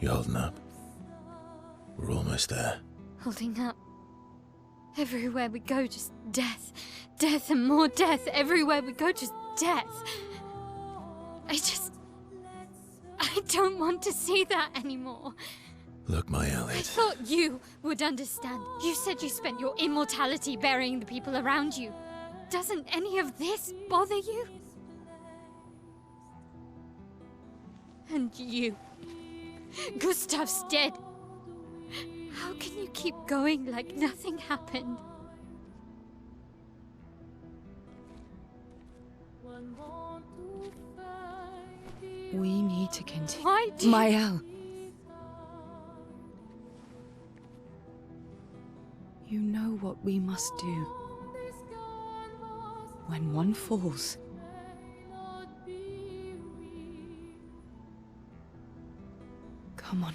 You holding up? We're almost there. Holding up. Everywhere we go, just death. Death and more death. Everywhere we go, just death. I don't want to see that anymore. Look, my I Elliot. thought you would understand. You said you spent your immortality burying the people around you. Doesn't any of this bother you? And you. Gustav's dead. How can you keep going like nothing happened? We need to continue. Why do Mael. You know what we must do. When one falls, come on.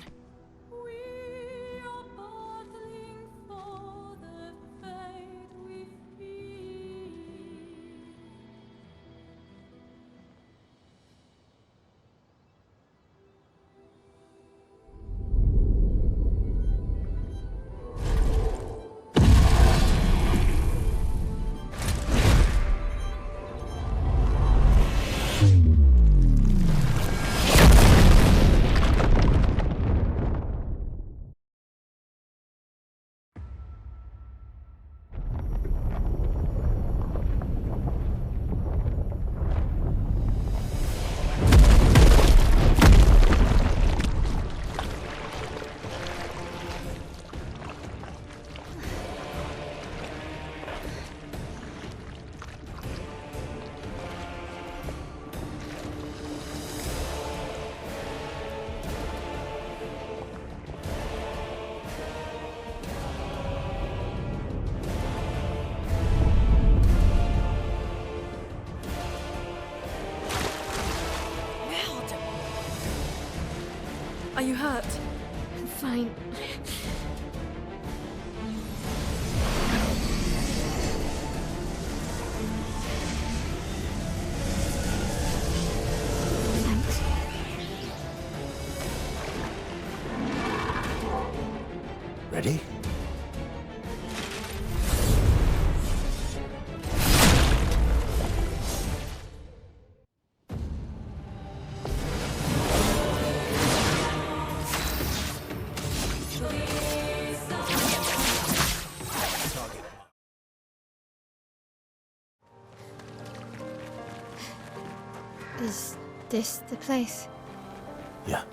Are you hurt? I'm fine. Thanks. Ready? Is this the place? Yeah.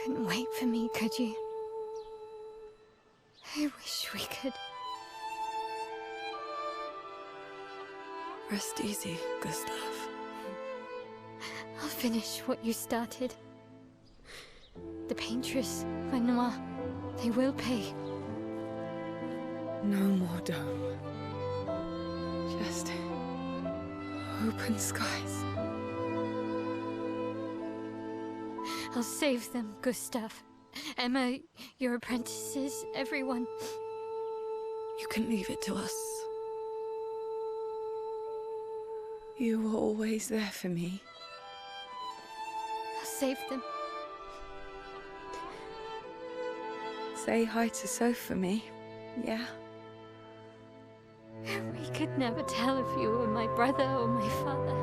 Couldn't wait for me, could you? I wish we could. Rest easy, Gustav. I'll finish what you started. The paintress, Renoir, they will pay. No more dome. Just open skies. I'll save them, Gustav. Emma, your apprentices, everyone. You can leave it to us. You were always there for me. I'll save them. Say hi to Soph for me, yeah? We could never tell if you were my brother or my father.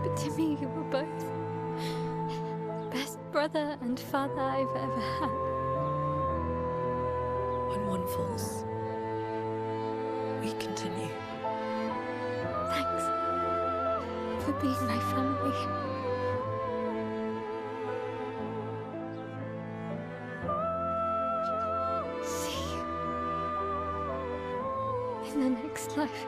But to me, you were both. Best brother and father I've ever had. On unfolds, we continue. Thanks for being my family. See you in the next life.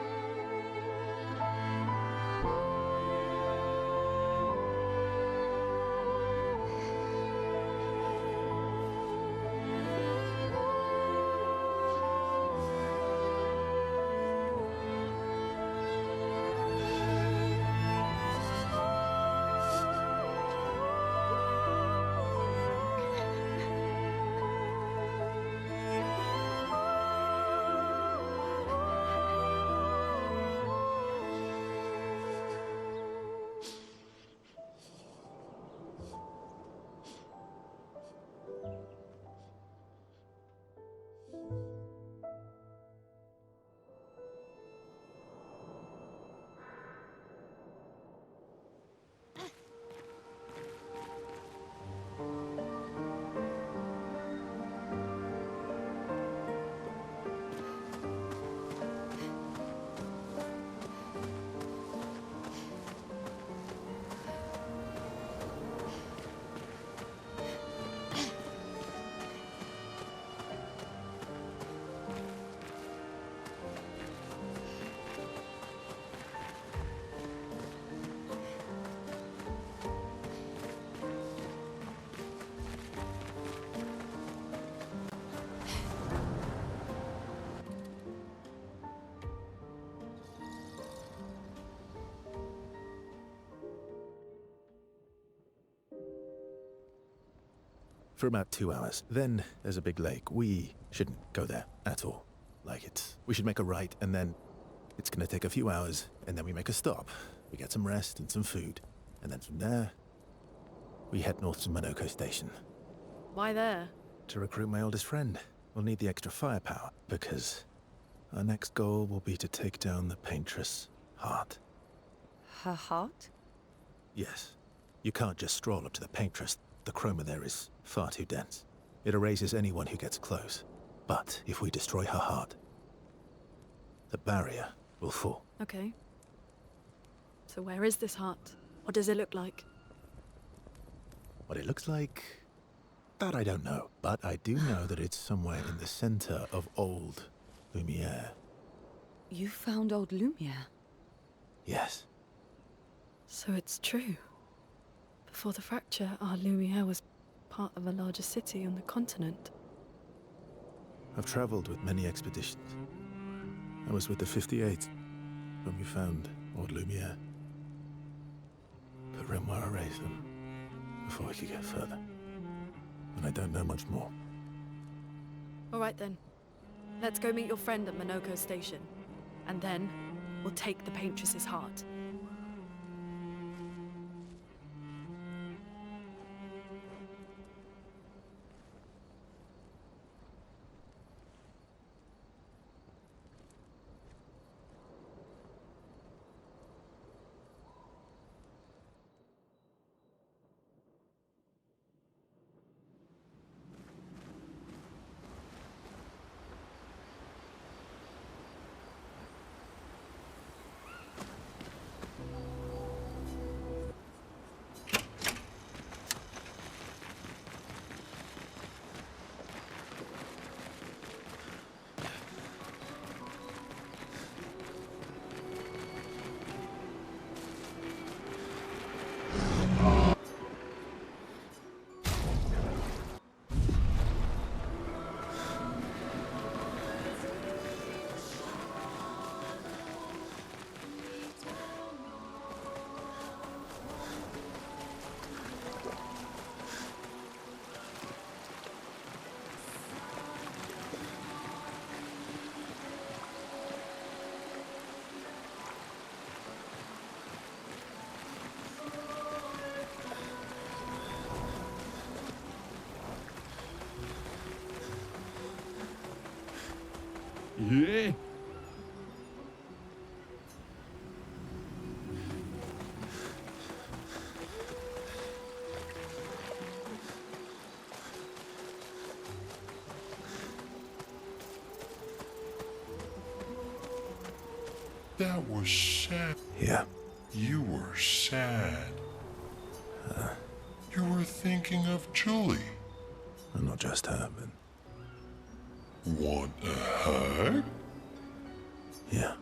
For about 2 hours. Then there's a big lake. We shouldn't go there at all. We should make a right, and then it's gonna take a few hours, and then we make a stop. We get some rest and some food. And then from there, we head north to Monoko Station. Why there? To recruit my oldest friend. We'll need the extra firepower, because our next goal will be to take down the Paintress' heart. Her heart? Yes. You can't just stroll up to the Paintress. The chroma there is far too dense. It erases anyone who gets close. But if we destroy her heart, the barrier will fall. Okay. So where is this heart? What does it look like? What it looks like, that I don't know. But I do know that it's somewhere in the center of old Lumiere. You found old Lumiere? Yes. So it's true. Before the fracture, our Lumiere was part of a larger city on the continent. I've traveled with many expeditions. I was with the 58th when we found old Lumiere. But Renoir erased them before we could get further. And I don't know much more. All right then. Let's go meet your friend at Monoko Station. And then, we'll take the Paintress's heart. Yeah. That was sad. Yeah. You were sad. You were thinking of Julie. And not just her, but Want a hug? yeah.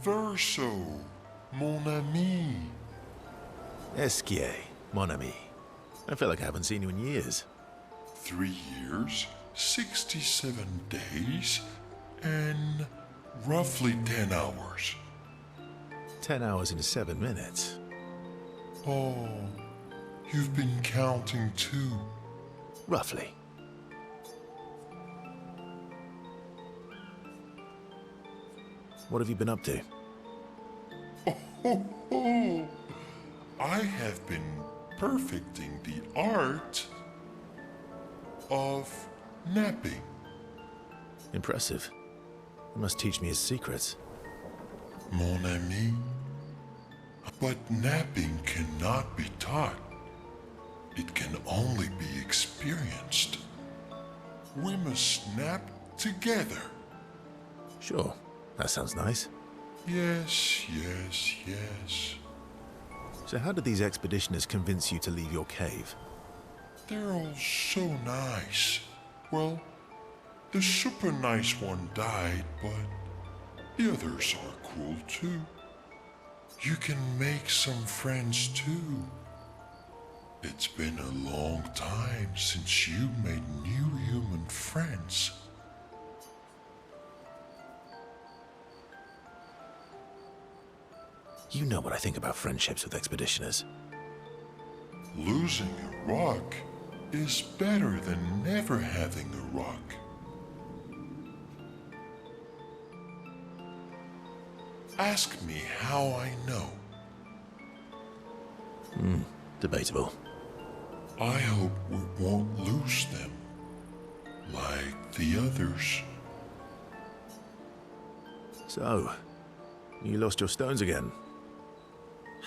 Verso, mon ami. Esquier, mon ami. I feel like I haven't seen you in years. 3 years, 67 days, and roughly 10 hours. 10 hours and 7 minutes. Oh, you've been counting too. Roughly. What have you been up to? Oh, I have been perfecting the art of napping. Impressive. You must teach me his secrets. Mon ami. But napping cannot be taught. It can only be experienced. We must nap together. Sure. That sounds nice. Yes, yes, yes. So how did these expeditioners convince you to leave your cave? They're all so nice. Well, the super nice one died, but the others are cool too. You can make some friends too. It's been a long time since you made new human friends. You know what I think about friendships with expeditioners. Losing a rock is better than never having a rock. Ask me how I know. Debatable. I hope we won't lose them, like the others. So, you lost your stones again.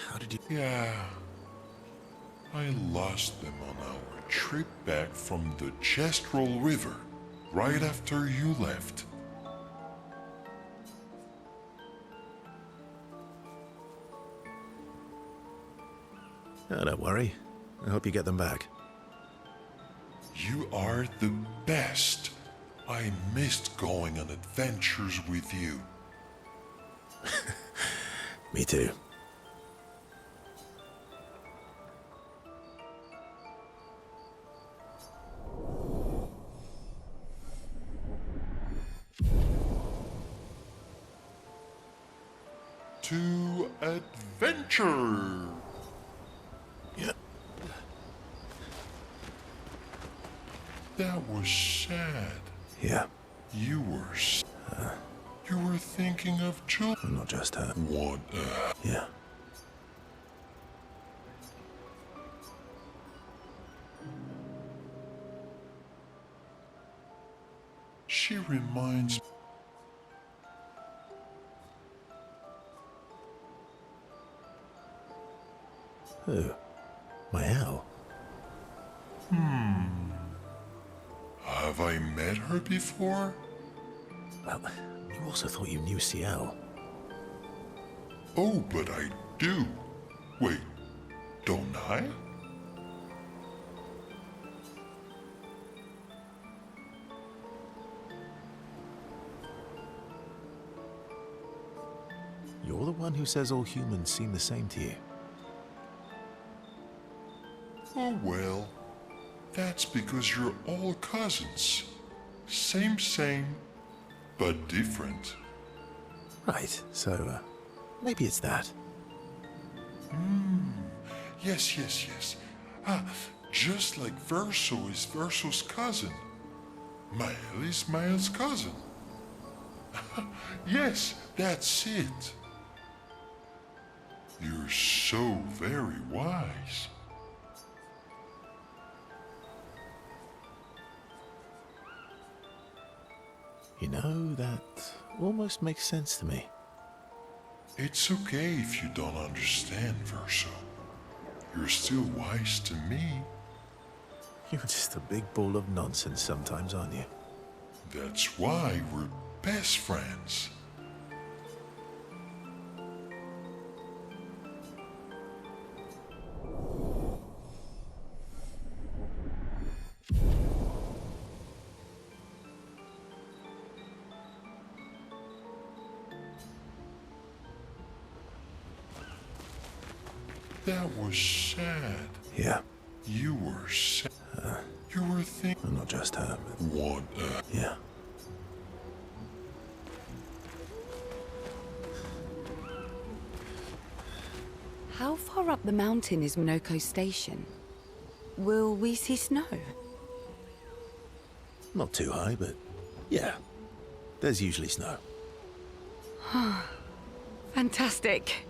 How did you... Yeah, I lost them on our trip back from the Chestrel River, right after you left. Oh, don't worry. I hope you get them back. You are the best. I missed going on adventures with you. Me too. To adventure! Yeah. That was sad. Yeah. You were you were thinking of Julie. And not just her. Want a Yeah. She reminds me. Who? My owl? Have I met her before? Well, you also thought you knew CL. Oh, but I do. Wait, don't I? You're the one who says all humans seem the same to you. Oh well, that's because you're all cousins. Same, but different. Right, so, maybe it's that. Yes. Just like Verso is Verso's cousin. Mael is Mael's cousin. Yes, that's it. You're so very wise. You know, that almost makes sense to me. It's okay if you don't understand, Verso. You're still wise to me. You're just a big ball of nonsense sometimes, aren't you? That's why we're best friends. That was sad. Yeah. You were sad. You were thinking. Well, not just her, but... What? Yeah. How far up the mountain is Minoko Station? Will we see snow? Not too high, but yeah. There's usually snow. Fantastic.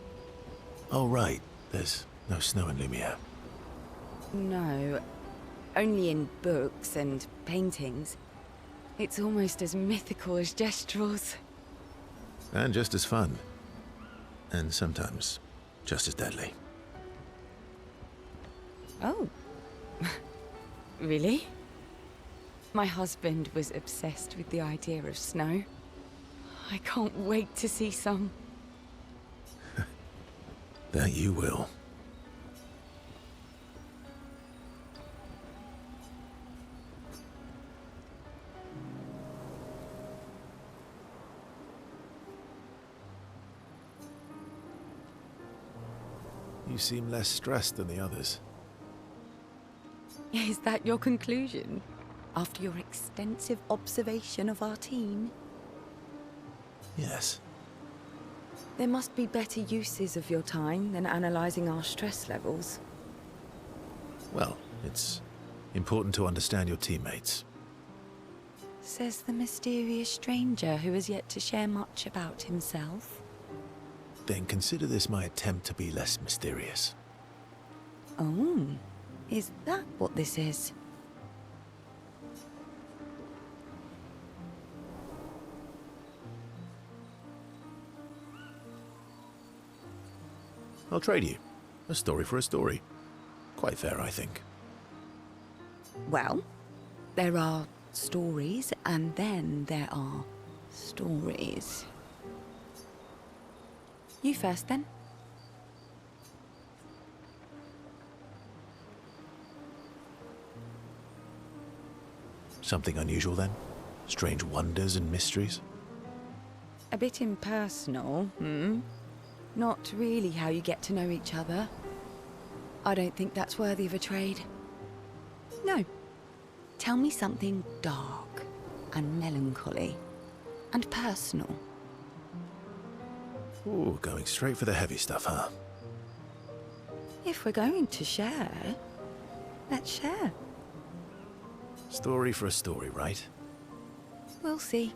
Oh, right. There's no snow in Lumiere. No, only in books and paintings. It's almost as mythical as Gestrels. And just as fun. And sometimes just as deadly. Oh. Really? My husband was obsessed with the idea of snow. I can't wait to see some. That you will. You seem less stressed than the others. Is that your conclusion? After your extensive observation of our team? Yes. There must be better uses of your time than analysing our stress levels. Well, it's important to understand your teammates. Says the mysterious stranger who has yet to share much about himself. Then consider this my attempt to be less mysterious. Oh, is that what this is? I'll trade you. A story for a story. Quite fair, I think. Well, there are stories, and then there are stories. You first, then. Something unusual, then? Strange wonders and mysteries? A bit impersonal, hmm? Not really how you get to know each other. I don't think that's worthy of a trade. No. Tell me something dark and melancholy and personal. Ooh, going straight for the heavy stuff, huh? If we're going to share, let's share. Story for a story, right? We'll see.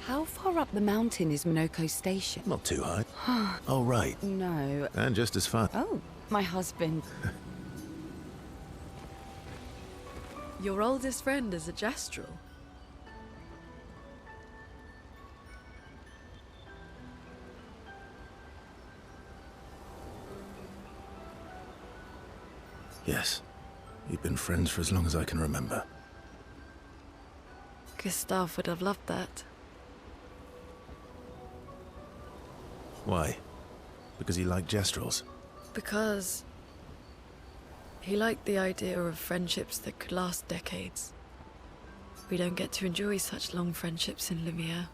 How far up the mountain is Minoko Station? Not too high. Oh, right. No. And just as fun. Oh, my husband. Your oldest friend is a Gestrel. Yes. We've been friends for as long as I can remember. Gustav would have loved that. Why? Because he liked Gestrels? Because he liked the idea of friendships that could last decades. we don't get to enjoy such long friendships in Lumiere.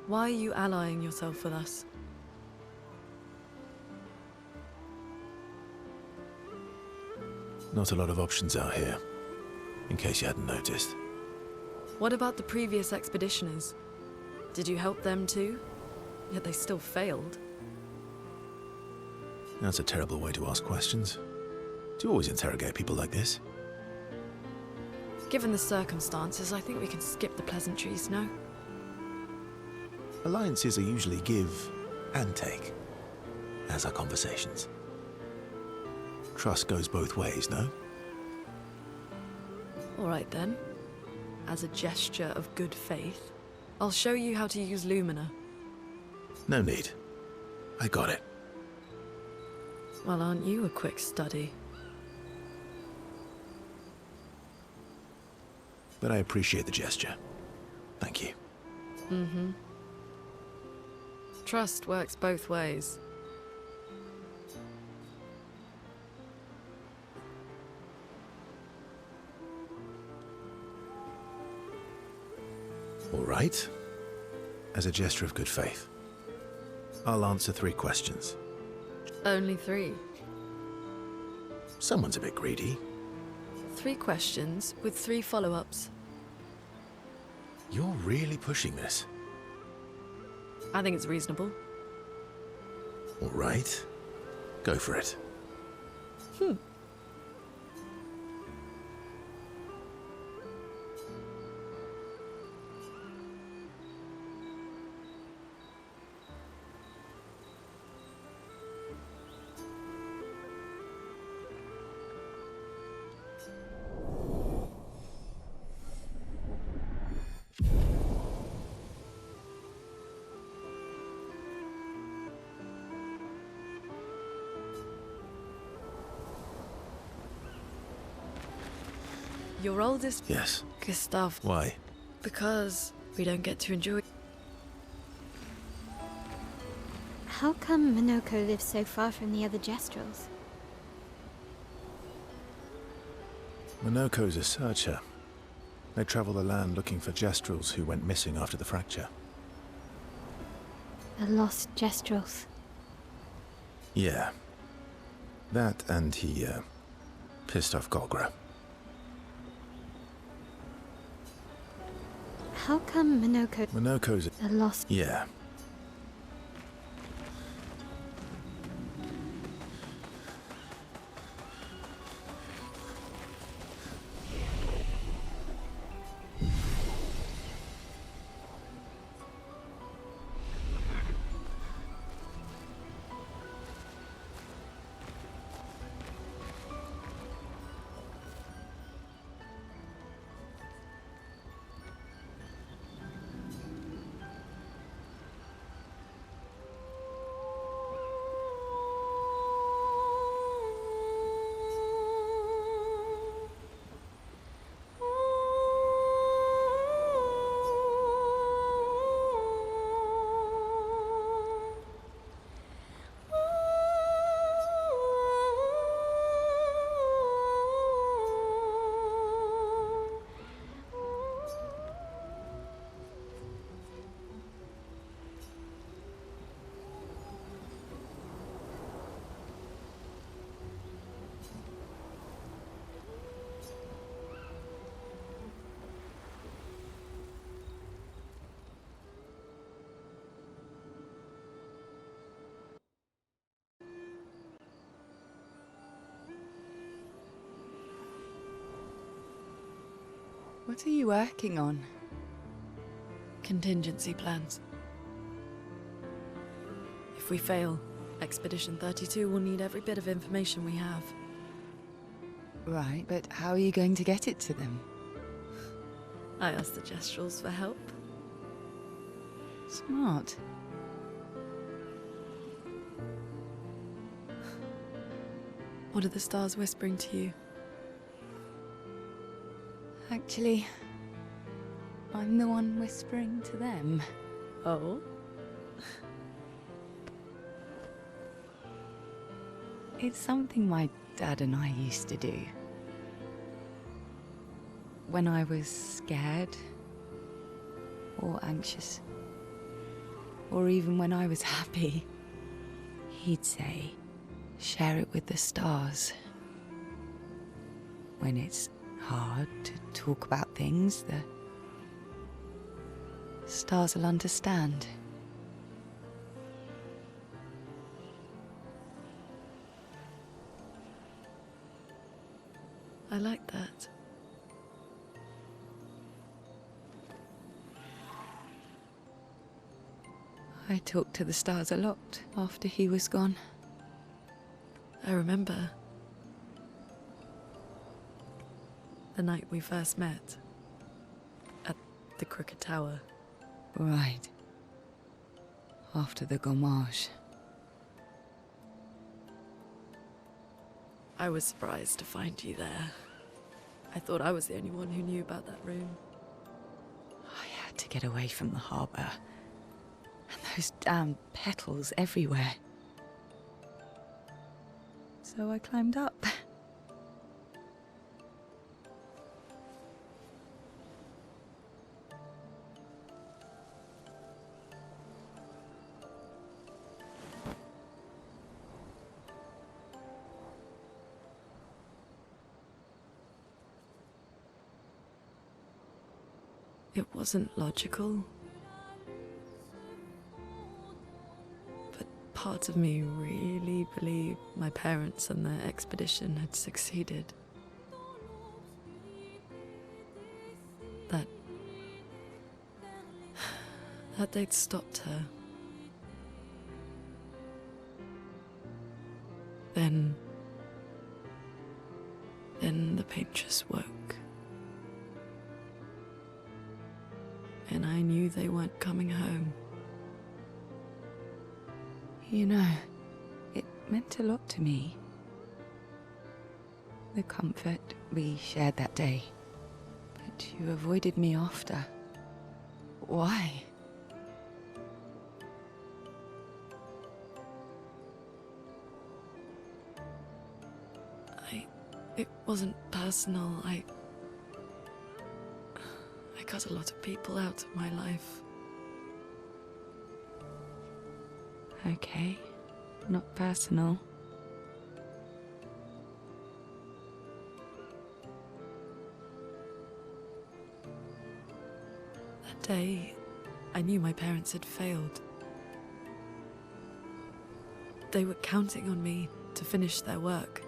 Why are you allying yourself with us? Not a lot of options out here, in case you hadn't noticed. What about the previous expeditioners? Did you help them too? Yet they still failed. That's a terrible way to ask questions. Do you always interrogate people like this? Given the circumstances, I think we can skip the pleasantries, no? Alliances are usually give and take, as are conversations. Trust goes both ways, no? All right then. As a gesture of good faith, I'll show you how to use Lumina. No need. I got it. Well, aren't you a quick study? But I appreciate the gesture. Thank you. Mm-hmm. Trust works both ways. All right. As a gesture of good faith, I'll answer 3 questions. Only 3. Someone's a bit greedy. 3 questions with 3 follow-ups. You're really pushing this. I think it's reasonable. All right. Go for it. Your oldest... Yes. Gustav. Why? Because we don't get to enjoy... How come Minoko lives so far from the other Jestrels? Minoko's a searcher. They travel the land looking for Jestrels who went missing after the fracture. The lost Jestrels. Yeah. That and he, pissed off Golgra. How come Minoko's a lost... Yeah. What are you working on? Contingency plans. If we fail, Expedition 32 will need every bit of information we have. Right, but how are you going to get it to them? I asked the Gestrals for help. Smart. What are the stars whispering to you? Actually, I'm the one whispering to them. Oh? It's something my dad and I used to do. When I was scared, or anxious, or even when I was happy, he'd say, share it with the stars. When it's hard to talk about things, the stars will understand. I like that. I talked to the stars a lot after he was gone. I remember the night we first met at the Crooked Tower. Right. After the gommage. I was surprised to find you there. I thought I was the only one who knew about that room. I had to get away from the harbour. And those damn petals everywhere. So I climbed up. It wasn't logical. But part of me really believed my parents and their expedition had succeeded. That they'd stopped her. Then the paint just woke. And I knew they weren't coming home. You know, it meant a lot to me. The comfort we shared that day. But you avoided me after. Why? It wasn't personal. I cut a lot of people out of my life. Okay, not personal. That day, I knew my parents had failed. They were counting on me to finish their work.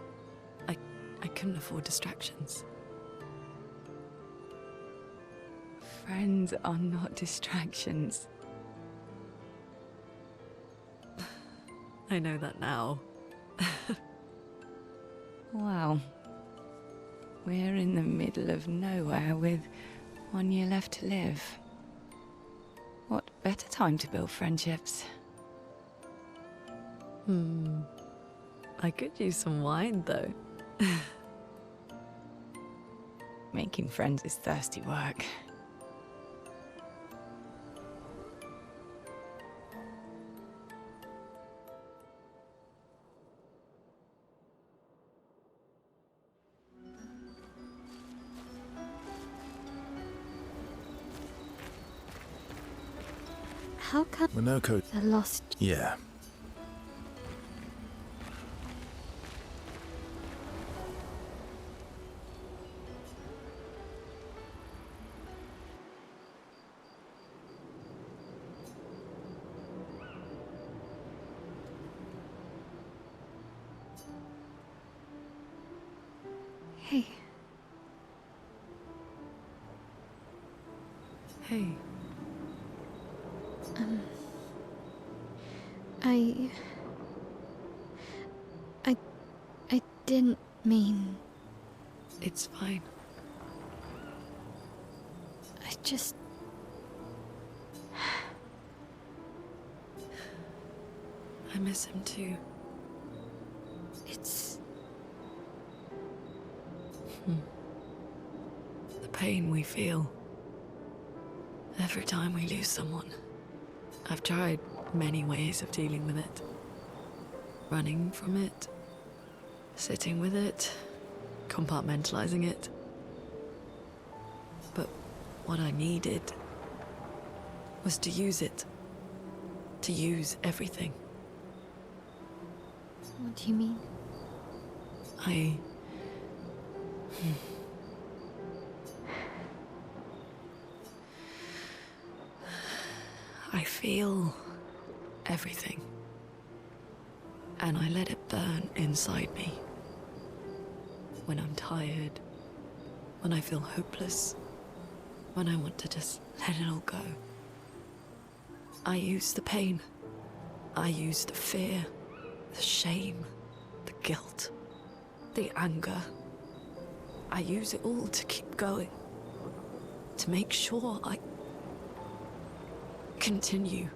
I couldn't afford distractions. Friends are not distractions. I know that now. Wow. We're in the middle of nowhere with 1 year left to live. What better time to build friendships? I could use some wine, though. Making friends is thirsty work. How come Minoko. the lost? Yeah. Hey. Hey. I didn't mean... It's fine. I just... I miss him too. It's... The pain we feel every time we lose someone. I've tried many ways of dealing with it. Running from it, sitting with it, compartmentalizing it. But what I needed was to use it. To use everything. What do you mean? I feel everything. And I let it burn inside me. When I'm tired, when I feel hopeless, when I want to just let it all go. I use the pain. I use the fear, the shame, the guilt, the anger. I use it all to keep going. To make sure I continue.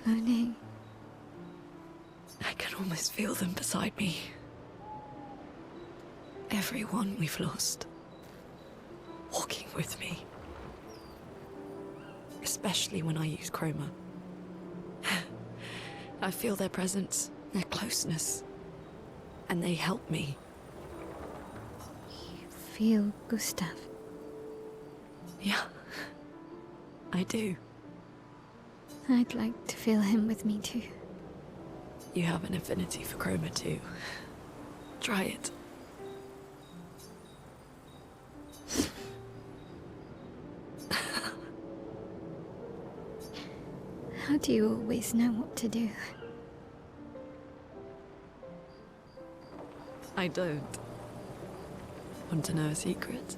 Monet. I can almost feel them beside me. Everyone we've lost. Walking with me. Especially when I use chroma. I feel their presence, their closeness. And they help me. You feel Gustav? Yeah, I do. I'd like to feel him with me too. You have an affinity for chroma too. Try it. How do you always know what to do? I don't. Want to know a secret?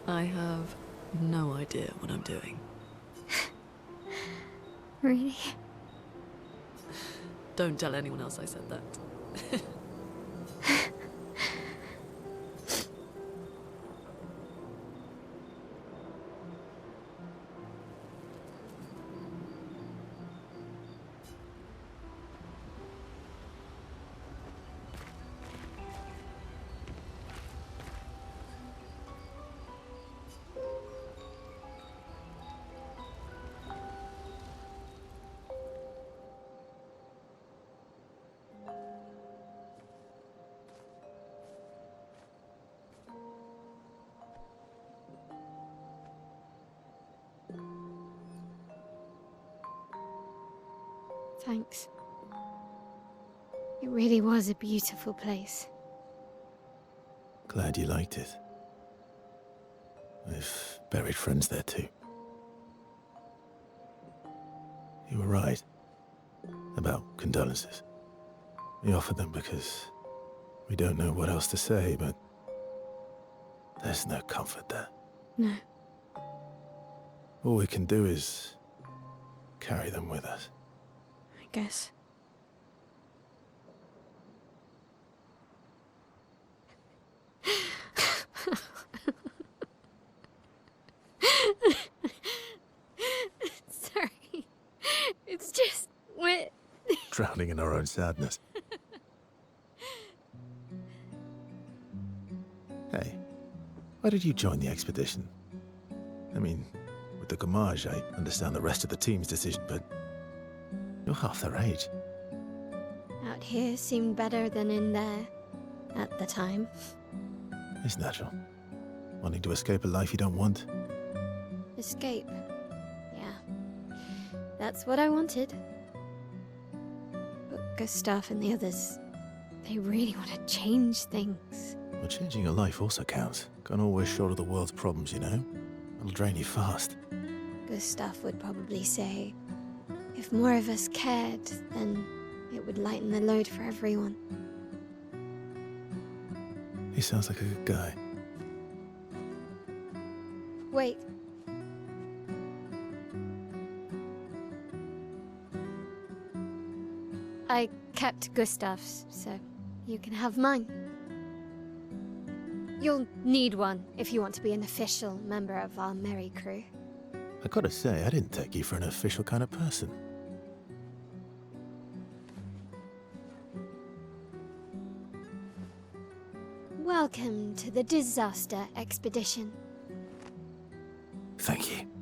I have no idea what I'm doing. Really? Don't tell anyone else I said that. Thanks. It really was a beautiful place. Glad you liked it. I've buried friends there too. You were right about condolences. We offered them because we don't know what else to say, but there's no comfort there. No. All we can do is carry them with us. I guess. Sorry. It's just we're Drowning in our own sadness. Hey, why did you join the expedition? I mean, with the Gamage, I understand the rest of the team's decision, but you're half their age. out here seemed better than in there at the time. It's natural. Wanting to escape a life you don't want. Escape. Yeah. That's what I wanted. But Gustav and the others, they really want to change things. Well, changing your life also counts. Can't always shoulder the world's problems, you know? It'll drain you fast. Gustav would probably say, if more of us cared, then it would lighten the load for everyone. He sounds like a good guy. Wait. I kept Gustav's, so you can have mine. You'll need one if you want to be an official member of our merry crew. I gotta say, I didn't take you for an official kind of person. Welcome to the Disaster Expedition. Thank you.